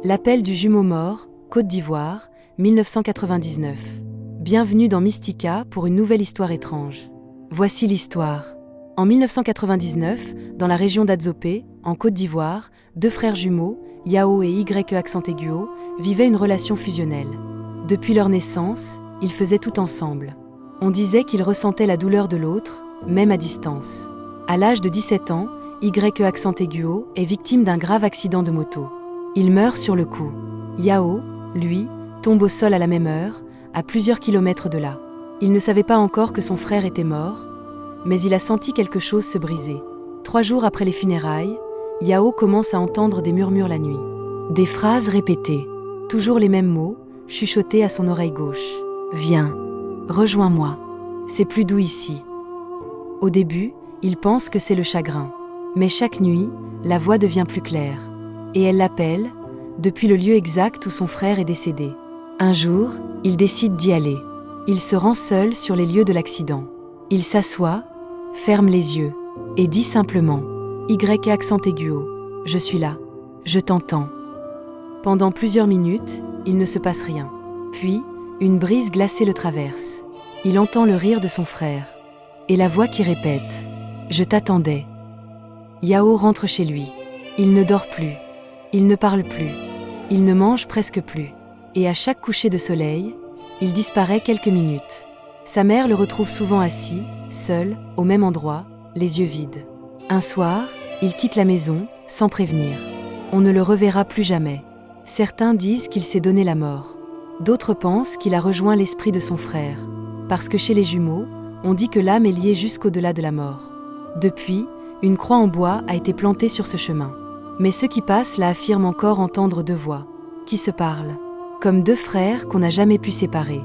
L'appel du jumeau mort, Côte d'Ivoire, 1999. Bienvenue dans Mystica pour une nouvelle histoire étrange. Voici l'histoire. En 1999, dans la région d'Adzopé, en Côte d'Ivoire, deux frères jumeaux, Yao et Y accent aigu O, vivaient une relation fusionnelle. Depuis leur naissance, ils faisaient tout ensemble. On disait qu'ils ressentaient la douleur de l'autre, même à distance. À l'âge de 17 ans, Y accent aigu O est victime d'un grave accident de moto. Il meurt sur le coup. Yao, lui, tombe au sol à la même heure, à plusieurs kilomètres de là. Il ne savait pas encore que son frère était mort, mais il a senti quelque chose se briser. 3 jours après les funérailles, Yao commence à entendre des murmures la nuit. Des phrases répétées, toujours les mêmes mots, chuchotés à son oreille gauche. « Viens, rejoins-moi, c'est plus doux ici. » Au début, il pense que c'est le chagrin. Mais chaque nuit, la voix devient plus claire. Et elle l'appelle, depuis le lieu exact où son frère est décédé. Un jour, il décide d'y aller. Il se rend seul sur les lieux de l'accident. Il s'assoit, ferme les yeux, et dit simplement « Y accent aigu O, je suis là, je t'entends. » Pendant plusieurs minutes, il ne se passe rien. Puis, une brise glacée le traverse. Il entend le rire de son frère, et la voix qui répète « Je t'attendais. » Yao rentre chez lui. Il ne dort plus. Il ne parle plus. Il ne mange presque plus. Et à chaque coucher de soleil, il disparaît quelques minutes. Sa mère le retrouve souvent assis, seul, au même endroit, les yeux vides. Un soir, il quitte la maison, sans prévenir. On ne le reverra plus jamais. Certains disent qu'il s'est donné la mort. D'autres pensent qu'il a rejoint l'esprit de son frère. Parce que chez les jumeaux, on dit que l'âme est liée jusqu'au-delà de la mort. Depuis, une croix en bois a été plantée sur ce chemin. Mais ceux qui passent là affirment encore entendre deux voix, qui se parlent, comme deux frères qu'on n'a jamais pu séparer.